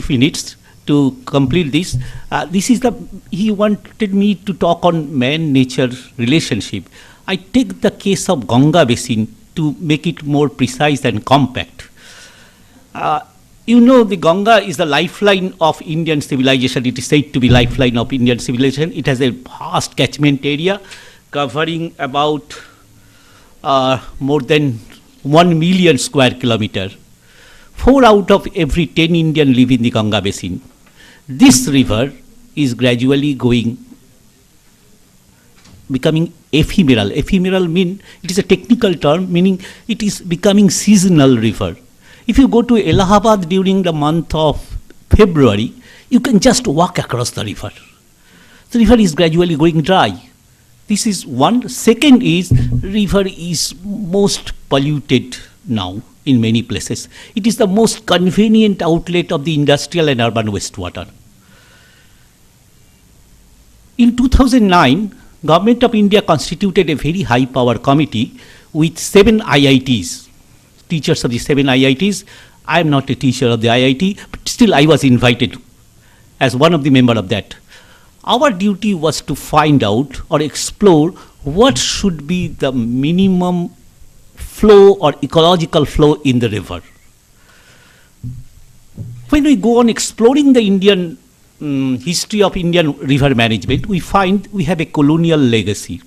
minutes to complete this. He wanted me to talk on man-nature relationship. I take the case of Ganga Basin to make it more precise and compact. The Ganga is the lifeline of Indian civilization. It is said to be lifeline of Indian civilization. It has a vast catchment area covering about more than 1 million square kilometer. 4 out of every 10 Indians live in the Ganga Basin. This river is gradually becoming ephemeral. Ephemeral it is a technical term, meaning it is becoming seasonal river. If you go to Allahabad during the month of February, you can just walk across the river. The river is gradually going dry. This is one. Second is, river is most polluted now in many places. It is the most convenient outlet of the industrial and urban wastewater. In 2009, Government of India constituted a very high power committee with 7 IITs, teachers of the 7 IITs. I am not a teacher of the IIT, but still I was invited as one of the members of that. Our duty was to find out or explore what should be the minimum flow or ecological flow in the river. When we go on exploring the Indian history of Indian river management, we find we have a colonial legacy.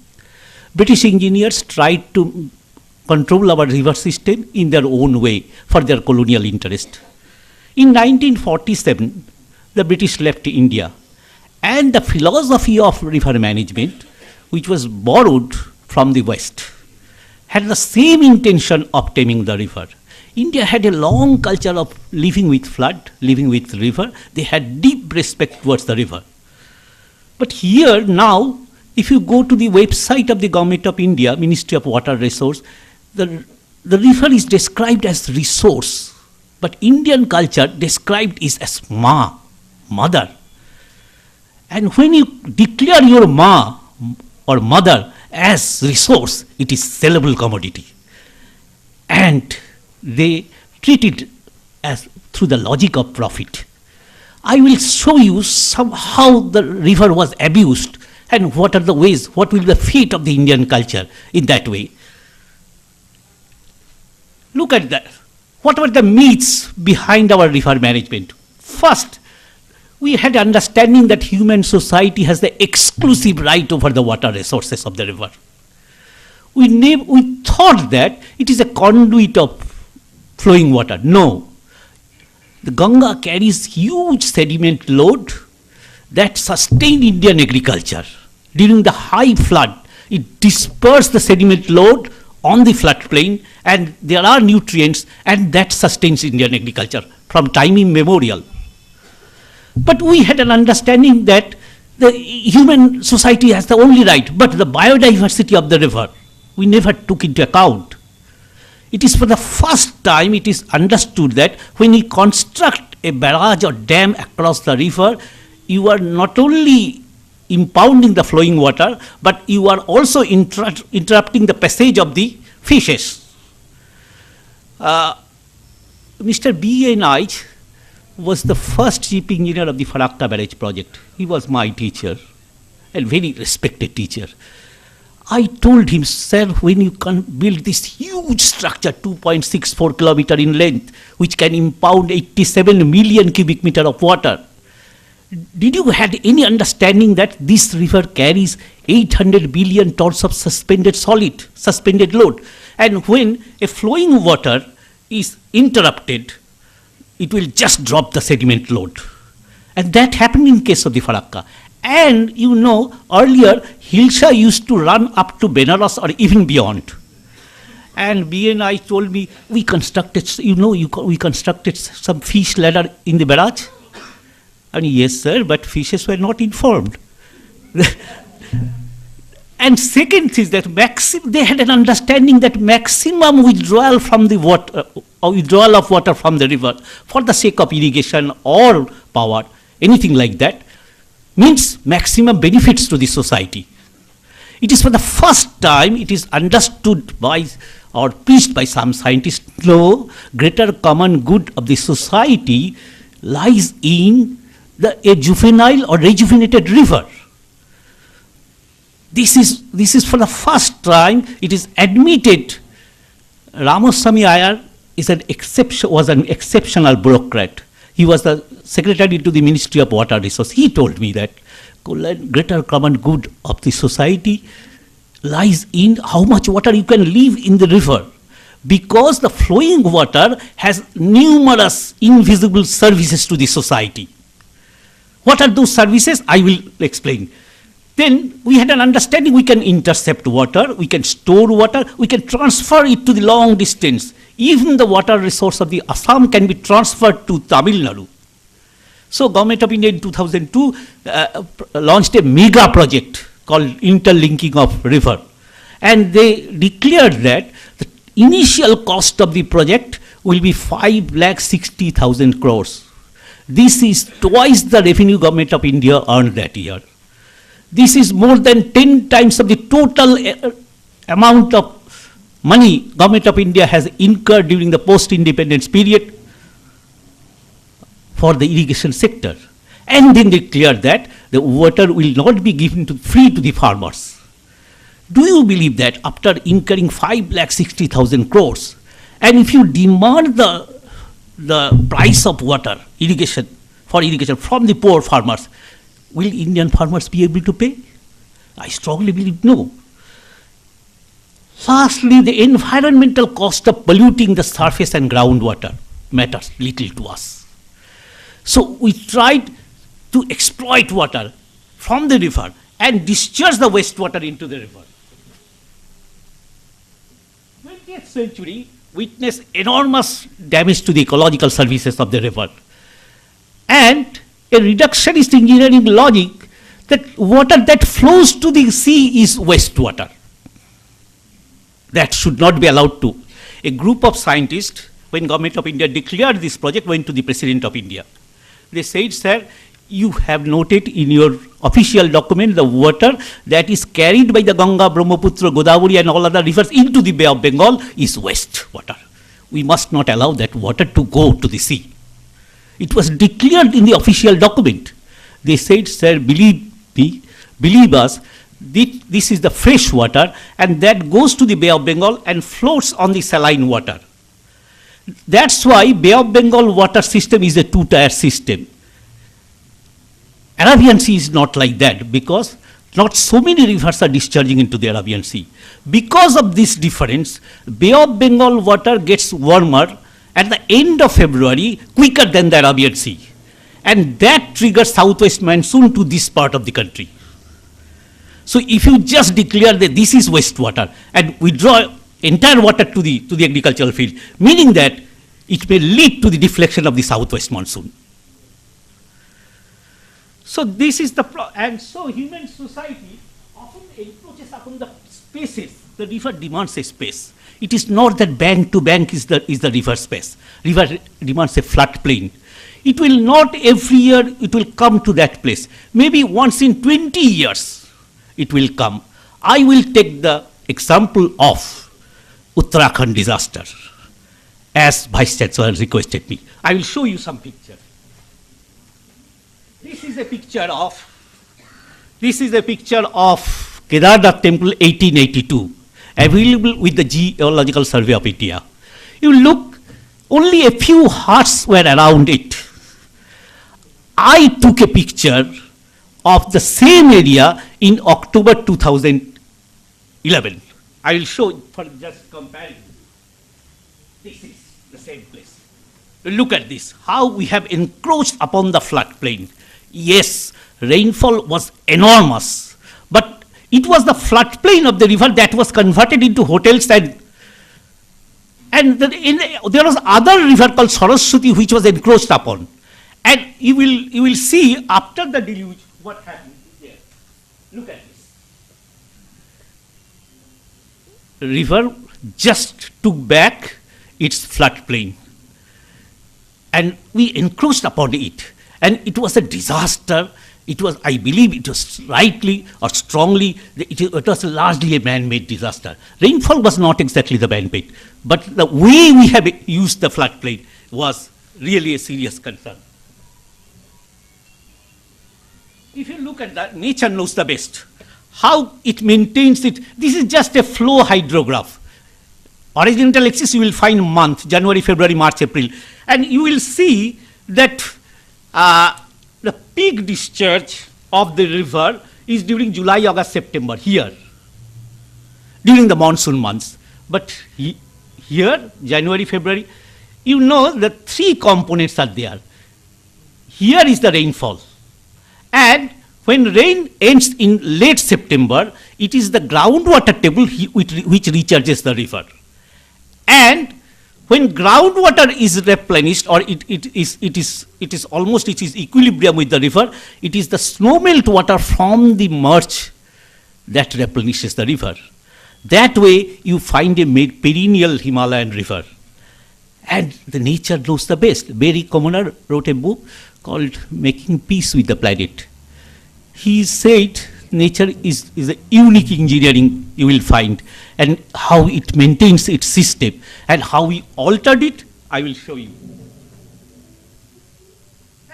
British engineers tried to control our river system in their own way for their colonial interest. In 1947, the British left India, and the philosophy of river management, which was borrowed from the West, had the same intention of taming the river. India had a long culture of living with flood, living with river. They had deep respect towards the river. But here now, if you go to the website of the Government of India, Ministry of Water Resource, the river is described as resource, but Indian culture described is as Ma, mother. And when you declare your Ma or mother as resource, it is sellable commodity. And they treat it as through the logic of profit. I will show you how the river was abused and what are the ways, what will be the fate of the Indian culture in that way. Look at that. What were the myths behind our river management? First, we had understanding that human society has the exclusive right over the water resources of the river. We thought that it is a conduit of flowing water. No. The Ganga carries huge sediment load that sustained Indian agriculture. During the high flood, it dispersed the sediment load on the floodplain, and there are nutrients, and that sustains Indian agriculture from time immemorial. But we had an understanding that the human society has the only right, but the biodiversity of the river, we never took into account. It is for the first time it is understood that when you construct a barrage or dam across the river, you are not only impounding the flowing water, but you are also interrupting the passage of the fishes. Mr. B.N. Aich was the first chief engineer of the Farakka Barrage project. He was my teacher, and very respected teacher. I told him, sir, when you can build this huge structure, 2.64 kilometer in length, which can impound 87 million cubic meter of water, did you have any understanding that this river carries 800 billion tons of suspended load? And when a flowing water is interrupted, it will just drop the sediment load. And that happened in case of the Farakka. And earlier, Hilsa used to run up to Benares or even beyond. And B&I told me, we constructed some fish ladder in the barrage. And yes, sir, but fishes were not informed. And second is that they had an understanding that maximum withdrawal from the water, or withdrawal of water from the river for the sake of irrigation or power, anything like that, means maximum benefits to the society. It is for the first time it is understood by or preached by some scientists, no, greater common good of the society lies in a juvenile or rejuvenated river. This is for the first time it is admitted. Ramaswamy Iyer was an exceptional bureaucrat. He was the secretary to the Ministry of Water Resources. He told me that greater common good of the society lies in how much water you can leave in the river, because the flowing water has numerous invisible services to the society. What are those services? I will explain. Then we had an understanding we can intercept water, we can store water, we can transfer it to the long distance. Even the water resource of the Assam can be transferred to Tamil Nadu. So Government of India in 2002 launched a mega project called Interlinking of River. And they declared that the initial cost of the project will be 5,60,000 crores. This is twice the revenue Government of India earned that year. This is more than 10 times of the total amount of money Government of India has incurred during the post-independence period for the irrigation sector. And then declared that the water will not be given free to the farmers. Do you believe that after incurring 5,60,000 crores, and if you demand the price of water, irrigation from the poor farmers, will Indian farmers be able to pay? I strongly believe no. Lastly, the environmental cost of polluting the surface and groundwater matters little to us. So we tried to exploit water from the river and discharge the wastewater into the river. 20th century witnessed enormous damage to the ecological services of the river, and a reductionist engineering logic that water that flows to the sea is wastewater. That should not be allowed to. A group of scientists, when Government of India declared this project, went to the President of India. They said, sir, you have noted in your official document the water that is carried by the Ganga, Brahmaputra, Godavari and all other rivers into the Bay of Bengal is wastewater. We must not allow that water to go to the sea. It was declared in the official document. They said, sir, believe me, believe us, this is the fresh water and that goes to the Bay of Bengal and floats on the saline water. That's why Bay of Bengal water system is a two-tier system. Arabian Sea is not like that because not so many rivers are discharging into the Arabian Sea. Because of this difference, Bay of Bengal water gets warmer at the end of February quicker than the Arabian Sea. And that triggers southwest monsoon to this part of the country. So if you just declare that this is wastewater and withdraw entire water to the agricultural field, meaning that it may lead to the deflection of the southwest monsoon. So this is and so human society often encroaches upon the spaces. The river demands a space. It is not that bank to bank is the river space. River demands a flat plain. It will not every year, it will come to that place. Maybe once in 20 years, it will come. I will take the example of Uttarakhand disaster, as Vice Chancellor requested me. I will show you some pictures. This is a picture of Kedarnath Temple 1882, available with the Geological Survey of India. You look, only a few huts were around it. I took a picture of the same area in October 2011. I will show it for just comparison. This is the same place. Look at this, how we have encroached upon the floodplain. Yes, rainfall was enormous, but it was the floodplain of the river that was converted into hotels, and there was other river called Saraswati which was encroached upon. And you will see after the deluge what happened there. Look at this. The river just took back its floodplain, and we encroached upon it. And it was a disaster. It was, I believe, it was rightly or strongly, it was largely a man-made disaster. Rainfall was not exactly the man-made, but the way we have used the floodplain was really a serious concern. if you look at that, nature knows the best. How it maintains it, this is just a flow hydrograph. Horizontal axis, you will find month, January, February, March, April. And you will see that the peak discharge of the river is during July, August, September, here, during the monsoon months. But here, January, February, you know the three components are there. Here is the rainfall. And when rain ends in late September, it is the groundwater table which recharges the river. And when groundwater is replenished, or it is almost equilibrium with the river, it is the snowmelt water from the march that replenishes the river. That way you find a perennial Himalayan river. And the nature knows the best. Barry Commoner wrote a book called Making Peace with the Planet. He said nature is a unique engineering you will find, and how it maintains its system, and how we altered it, I will show you.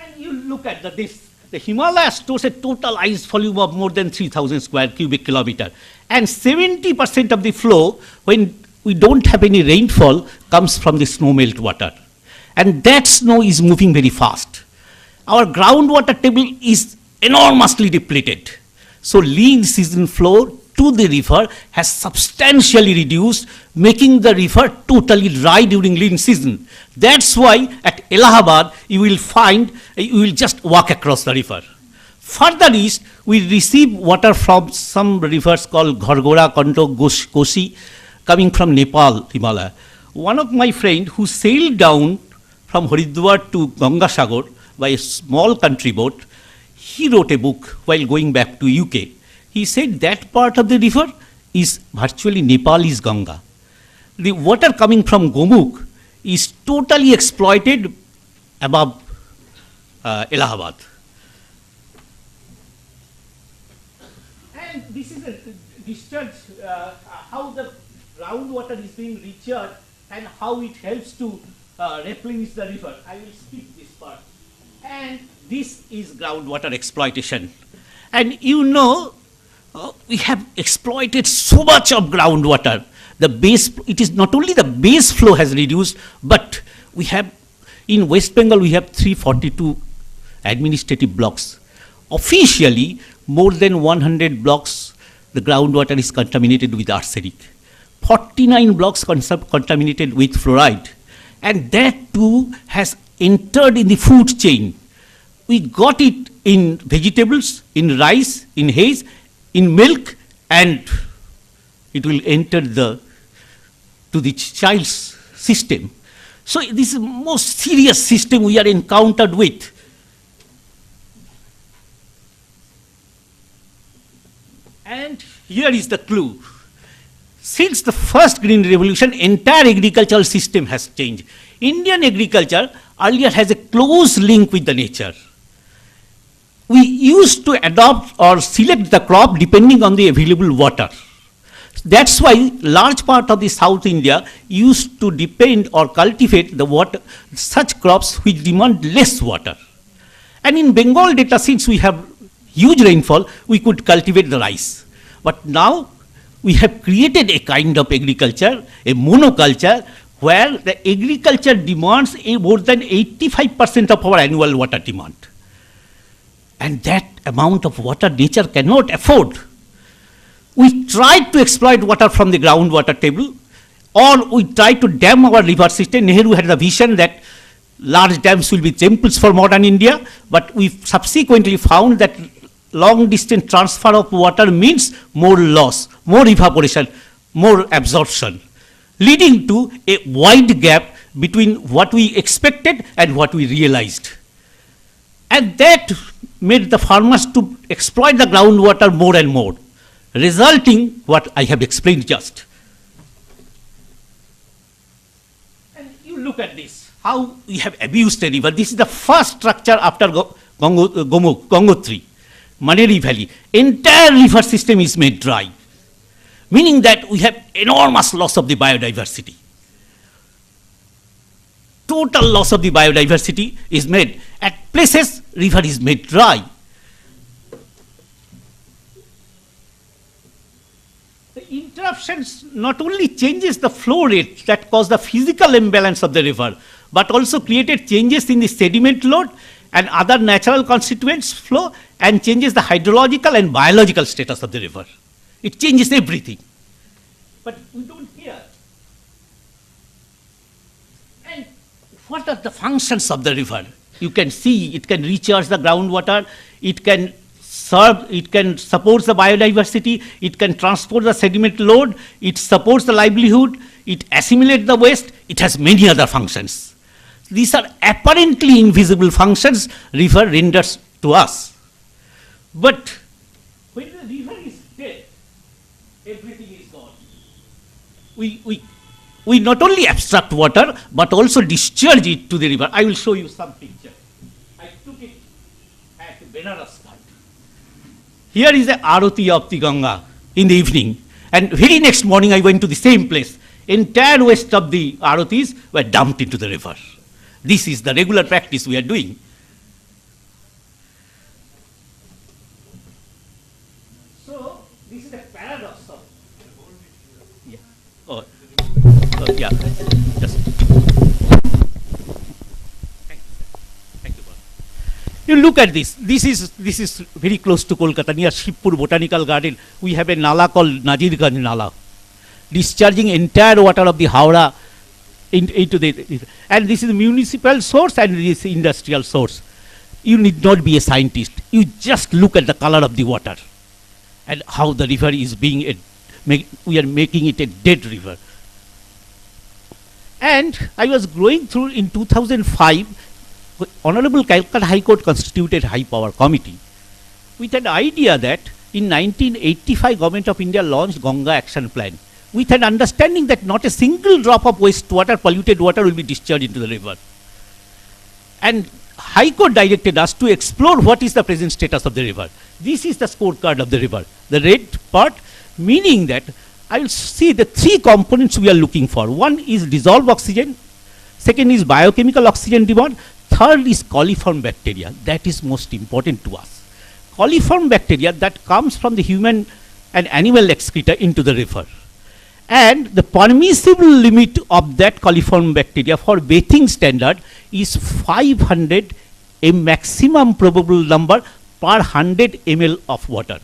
And you look at this. The Himalaya stores a total ice volume of more than 3,000 square cubic kilometer. And 70% of the flow, when we don't have any rainfall, comes from the snowmelt water. And that snow is moving very fast. Our groundwater table is enormously depleted. So lean season flow to the river has substantially reduced, making the river totally dry during lean season. That's why at Allahabad, you will just walk across the river. Further east, we receive water from some rivers called Ghargora, Kantok, Kosi, coming from Nepal, Himalaya. One of my friends who sailed down from Haridwar to Gangasagar by a small country boat, he wrote a book while going back to UK. He said that part of the river is virtually Nepal's Ganga. The water coming from Gomukh is totally exploited above Allahabad. And this is a discharge, how the groundwater is being recharged and how it helps to replenish the river. I will skip this part. And this is groundwater exploitation. And you know, we have exploited so much of groundwater. It is not only the base flow has reduced, but we have, in West Bengal, we have 342 administrative blocks. Officially, more than 100 blocks, the groundwater is contaminated with arsenic. 49 blocks contaminated with fluoride. And that too has entered in the food chain. We got it in vegetables, in rice, in haze, in milk, and it will enter to the child's system. So this is the most serious system we are encountered with. And here is the clue. Since the first Green Revolution, entire agricultural system has changed. Indian agriculture earlier has a close link with the nature. We used to adopt or select the crop depending on the available water. That's why large part of the South India used to depend or cultivate the water, such crops which demand less water. And in Bengal data, since we have huge rainfall, we could cultivate the rice. But now we have created a kind of agriculture, a monoculture, where the agriculture demands more than 85% of our annual water demand. And that amount of water nature cannot afford. We tried to exploit water from the groundwater table, or we tried to dam our river system. Nehru had the vision that large dams will be temples for modern India, but we subsequently found that long distance transfer of water means more loss, more evaporation, more absorption, leading to a wide gap between what we expected and what we realized. And that made the farmers to exploit the groundwater more and more, resulting what I have explained just. And you look at this, how we have abused the river. This is the first structure after Gangotri, Maneri Valley. Entire river system is made dry, meaning that we have enormous loss of the biodiversity. Total loss of the biodiversity is made. At places, river is made dry. disruptions not only changes the flow rate that cause the physical imbalance of the river, but also created changes in the sediment load and other natural constituents flow and changes the hydrological and biological status of the river. It changes everything. But we don't care. And what are the functions of the river? You can see it can recharge the groundwater, it can serve, it can support the biodiversity, it can transport the sediment load, it supports the livelihood, it assimilates the waste, it has many other functions. These are apparently invisible functions river renders to us. But when the river is dead, everything is gone. We not only abstract water, but also discharge it to the river. I will show you some picture. I took it at Benares Ghat. Here is the Arati of the Ganga in the evening. And very next morning I went to the same place. Entire waste of the Aratis were dumped into the river. This is the regular practice we are doing. So, this is a paradox of. Yeah. Yeah. Just. Thank you. You look at this. This is very close to Kolkata, near Shibpur Botanical Garden. We have a nala called Nazirganj Nala, discharging entire water of the Howrah into the, and this is a municipal source and this is industrial source. You need not be a scientist. You just look at the color of the water and how the river is being, we are making it a dead river. And I was going through in 2005, Honorable Calcutta High Court constituted high power committee with an idea that in 1985 Government of India launched Ganga Action Plan, with an understanding that not a single drop of wastewater, polluted water will be discharged into the river. And High Court directed us to explore what is the present status of the river. This is the scorecard of the river. The red part, meaning that I will see the three components we are looking for. One is dissolved oxygen, second is biochemical oxygen demand, third is coliform bacteria. That is most important to us. Coliform bacteria that comes from the human and animal excreta into the river. And the permissible limit of that coliform bacteria for bathing standard is 500, a maximum probable number per 100 ml of water.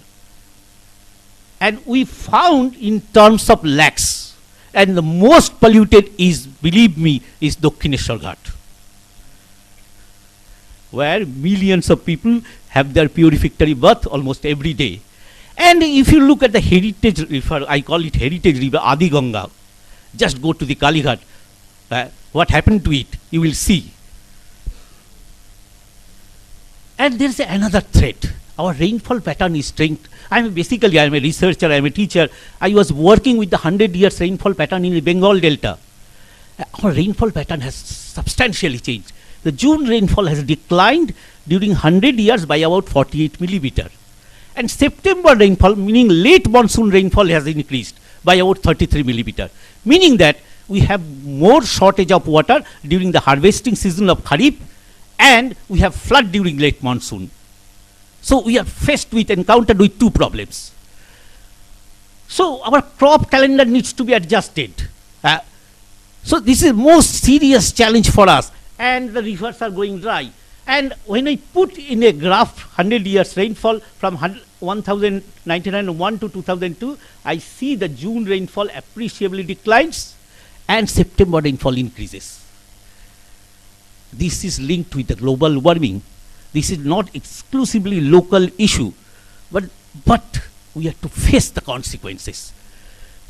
And we found in terms of lakhs, and the most polluted is, believe me, is Dakshineshwar Ghat, where millions of people have their purificatory bath almost every day. And if you look at the heritage river, I call it heritage river, Adi Ganga, just go to the Kalighat. What happened to it, you will see. And there is another threat. Our rainfall pattern is strength. I am a researcher, I am a teacher. I was working with the 100 years rainfall pattern in the Bengal Delta. Our rainfall pattern has substantially changed. The June rainfall has declined during 100 years by about 48 millimeter. And September rainfall, meaning late monsoon rainfall, has increased by about 33 millimeter. Meaning that we have more shortage of water during the harvesting season of Kharif, and we have flood during late monsoon. So we are encountered with two problems. So our crop calendar needs to be adjusted. So this is most serious challenge for us, and the rivers are going dry. And when I put in a graph 100 years rainfall from 1991 to 2002, I see the June rainfall appreciably declines and September rainfall increases. This is linked with the global warming. This is not exclusively local issue, but we have to face the consequences.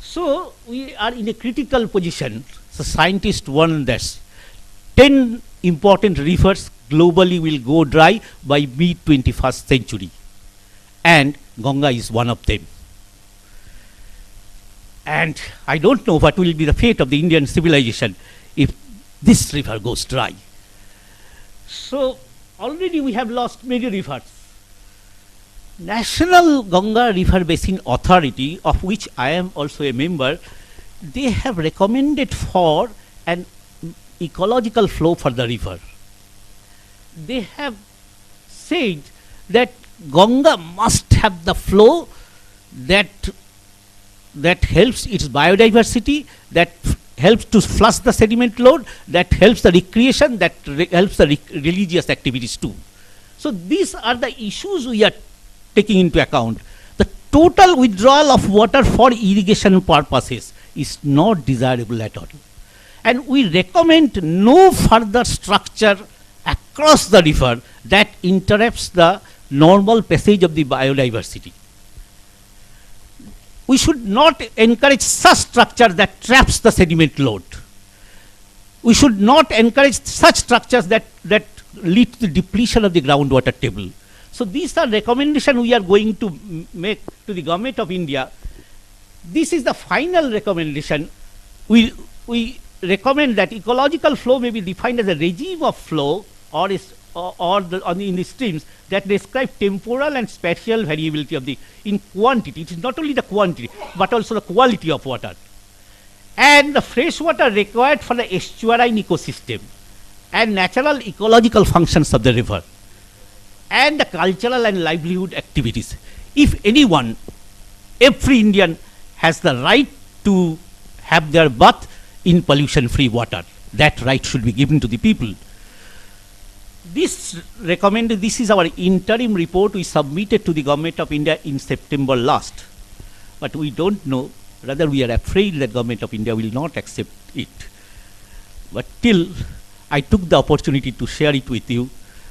So we are in a critical position. So scientists warn us 10 important rivers globally will go dry by mid-21st century. And Ganga is one of them. And I don't know what will be the fate of the Indian civilization if this river goes dry. So already we have lost many rivers. National Ganga River Basin Authority, of which I am also a member, they have recommended for an ecological flow for the river. They have said that Ganga must have the flow that that helps its biodiversity, that helps to flush the sediment load, that helps the recreation, that helps the religious activities too. So these are the issues we are taking into account. The total withdrawal of water for irrigation purposes is not desirable at all. And we recommend no further structure across the river that interrupts the normal passage of the biodiversity. We should not encourage such structure that traps the sediment load. We should not encourage such structures that lead to the depletion of the groundwater table. So these are recommendations we are going to make to the Government of India. This is the final recommendation. We recommend that ecological flow may be defined as a regime of flow in the streams that describe temporal and spatial variability of in quantity. It is not only the quantity, but also the quality of water. And the fresh water required for the estuarine ecosystem and natural ecological functions of the river and the cultural and livelihood activities. If anyone, every Indian has the right to have their bath in pollution-free water. That right should be given to the people. This is our interim report we submitted to the Government of India in September last. But we don't know, rather we are afraid that Government of India will not accept it. But till I took the opportunity to share it with you.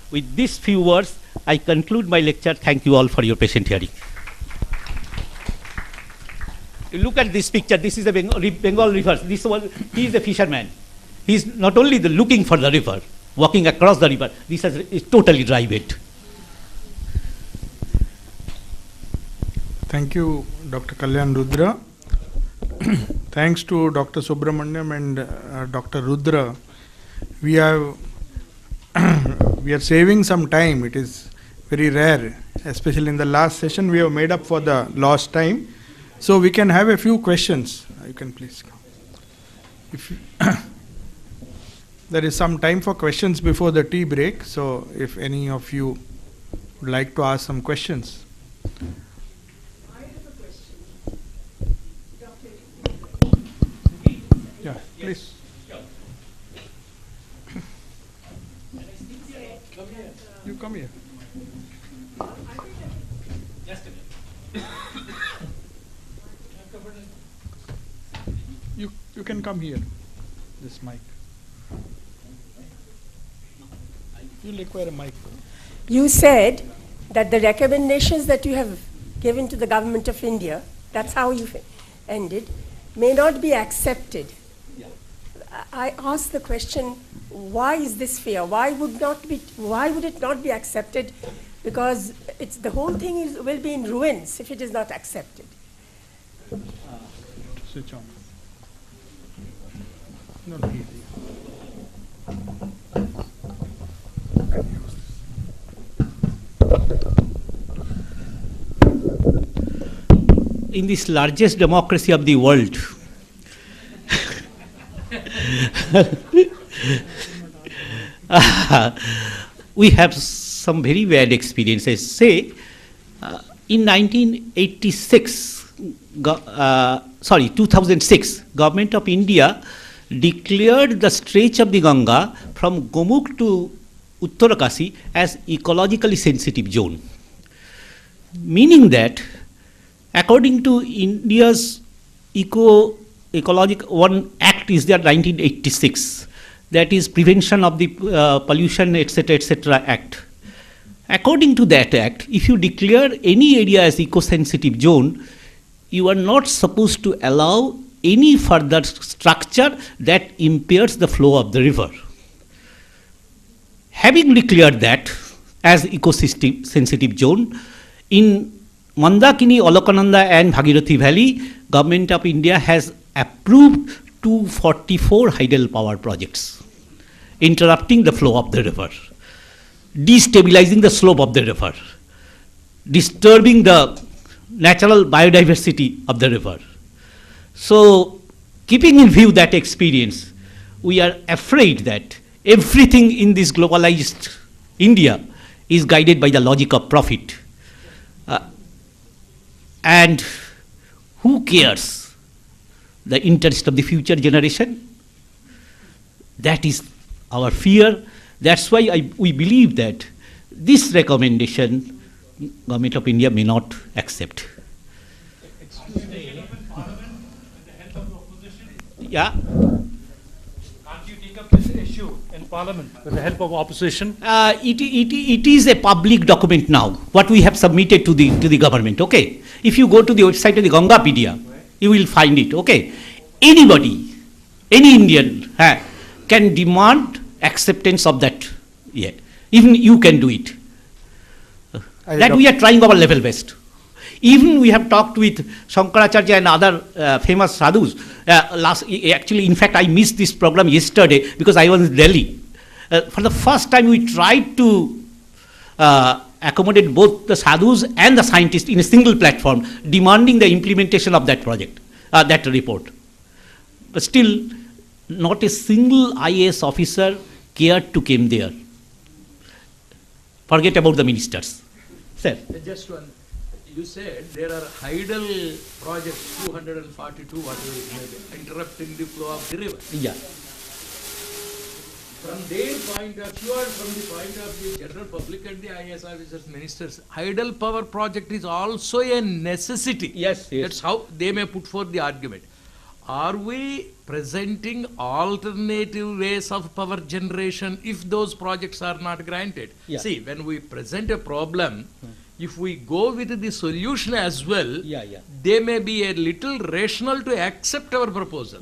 With these few words, I conclude my lecture. Thank you all for your patient hearing. Look at this picture. This is the Bengal River. This one, he is a fisherman. He is not only looking for the river, walking across the river. This is totally dry bed. Thank you, Dr. Kalyan Rudra. Thanks to Dr. Subramaniam and Dr. Rudra. We are saving some time. It is very rare, especially in the last session. We have made up for the lost time. So we can have a few questions. You can please come. If there is some time for questions before the tea break, so if any of you would like to ask some questions. I have a question. Yeah, please. You come here. You can come here. This mic. You require a mic. You said that the recommendations that you have given to the Government of India, that's how you ended, may not be accepted. Yeah. I asked the question, why is this fear? Why would it not be accepted? Because the whole thing will be in ruins if it is not accepted. Switch on. No, easy. In this largest democracy of the world, we have some very bad experiences. Say, in 2006, Government of India declared the stretch of the Ganga from Gomukh to Uttarakasi as ecologically sensitive zone, meaning that according to India's ecological one act is there 1986, that is Prevention of the Pollution etc. Act. According to that act, if you declare any area as eco-sensitive zone, you are not supposed to allow any further structure that impairs the flow of the river. Having declared that as ecosystem sensitive zone, in Mandakini, Olokananda and Bhagirathi Valley, Government of India has approved 244 hydel power projects, interrupting the flow of the river, destabilizing the slope of the river, disturbing the natural biodiversity of the river. So, keeping in view that experience, we are afraid that everything in this globalized India is guided by the logic of profit. And who cares the interest of the future generation? That is our fear. That's why we believe that this recommendation Government of India may not accept. Yeah. Can't you take up this issue in Parliament with the help of opposition? It is a public document now, what we have submitted to the government, okay? If you go to the website of the Gangapedia, you will find it, okay? Anybody, any Indian can demand acceptance of that, yeah. Even you can do it. That we are trying our level best. Even we have talked with Shankaracharya and other famous sadhus. Actually, in fact, I missed this program yesterday because I was in Delhi. For the first time, we tried to accommodate both the sadhus and the scientists in a single platform, demanding the implementation of that project, that report. But still, not a single IAS officer cared to come there. Forget about the ministers. Sir. Just one. You said there are idle projects, 242, whatever it may be, interrupting the flow of the river. Yeah. From their point of view and from the point of the general public and the IAS officers, ministers, idle power project is also a necessity. Yes, yes. That's how they may put forth the argument. Are we presenting alternative ways of power generation if those projects are not granted? Yeah. See, when we present a problem, if we go with the solution as well, they may be a little rational to accept our proposal.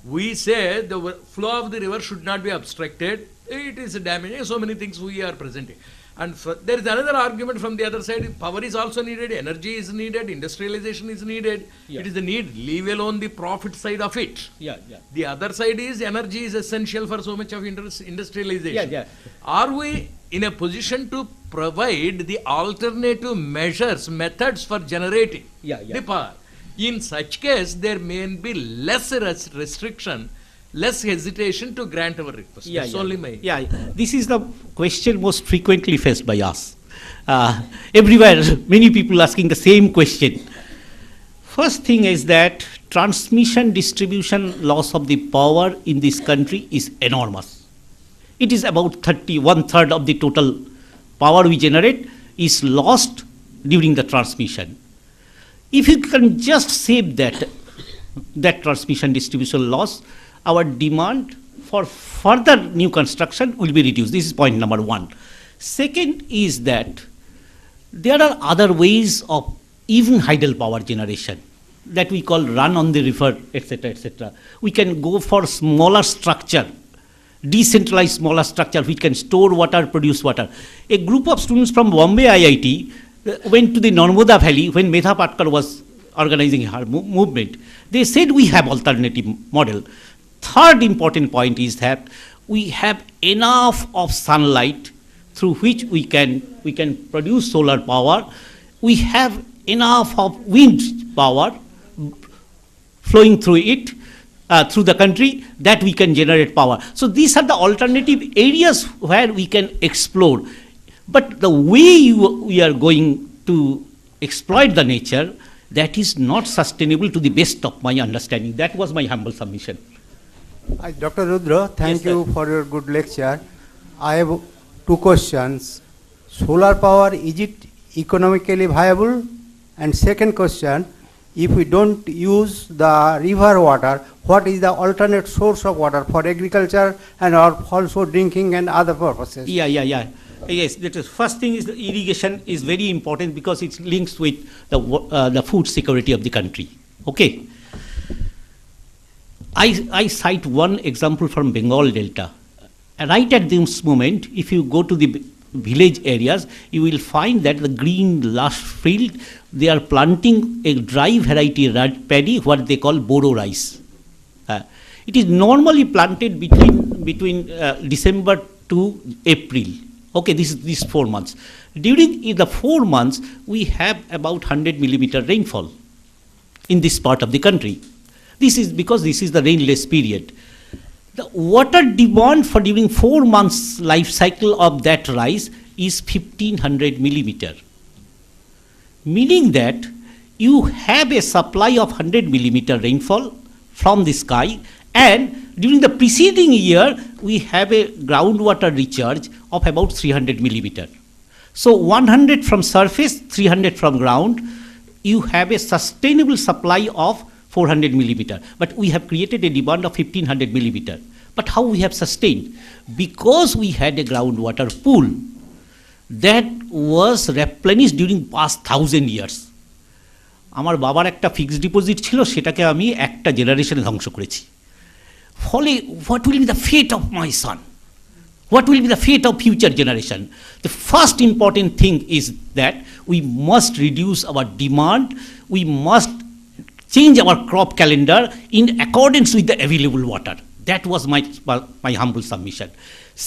We say the flow of the river should not be obstructed, it is damaging, so many things we are presenting. And there is another argument from the other side, power is also needed, energy is needed, industrialization is needed. It is the need, leave alone the profit side of it. The other side is energy is essential for so much of industrialization. Are we in a position to provide the alternative measures, methods for generating the power? In such case, there may be less restriction, less hesitation to grant our request. That's only my... This is the question most frequently faced by us. Everywhere, many people asking the same question. First thing is that transmission distribution loss of the power in this country is enormous. It is about 1/3 of the total power we generate is lost during the transmission. If you can just save that transmission distribution loss, our demand for further new construction will be reduced. This is point number one. Second is that there are other ways of even idle power generation that we call run on the river, etc., etc. We can go for smaller structure, decentralized smaller structure which can store water, produce water. A group of students from Bombay IIT went to the Narmada Valley when Medha Patkar was organizing her movement. They said we have alternative model. Third important point is that we have enough of sunlight through which we can produce solar power. We have enough of wind power flowing through it, through the country, that we can generate power. So these are the alternative areas where we can explore. But the way we are going to exploit the nature, that is not sustainable to the best of my understanding. That was my humble submission. Dr. Rudra, thank you for your good lecture. I have two questions. Solar power, is it economically viable? And second question, if we don't use the river water, what is the alternate source of water for agriculture and also drinking and other purposes? Yes, that is, first thing is the irrigation is very important because it links with the food security of the country. Okay. I cite one example from Bengal Delta. Right at this moment, if you go to the village areas, you will find that the green lush field, they are planting a dry variety paddy, what they call Boro rice. It is normally planted between December to April. Okay, this is these 4 months. During the 4 months, we have about 100 millimeter rainfall in this part of the country. This is because this is the rainless period. The water demand for during 4 months life cycle of that rice is 1500 millimeter. Meaning that you have a supply of 100 millimeter rainfall from the sky, and during the preceding year, we have a groundwater recharge of about 300 millimeter. So 100 from surface, 300 from ground, you have a sustainable supply of 400 millimeter. But we have created a demand of 1500 millimeter. But how we have sustained? Because we had a groundwater pool that was replenished during past 1000 years. আমার বাবার একটা fixed deposit ছিল, সেটাকে আমি একটা জেনারেশনে ধ্বংস করেছি। ফলে what will be the fate of my son? What will be the fate of future generation? The first important thing is that we must reduce our demand, we must change our crop calendar in accordance with the available water. That was my humble submission.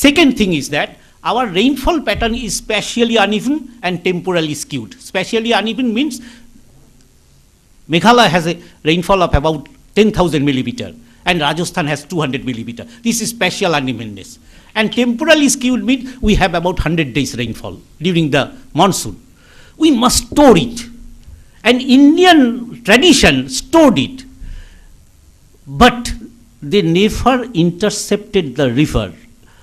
Second thing is that our rainfall pattern is spatially uneven and temporally skewed. Spatially uneven means Meghalaya has a rainfall of about 10,000 millimeter and Rajasthan has 200 millimeter. This is spatial unevenness. And temporally skewed means we have about 100 days rainfall during the monsoon. We must store it. And Indian tradition stored it. But they never intercepted the river.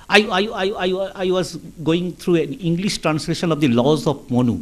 I was going through an English translation of the laws of Monu.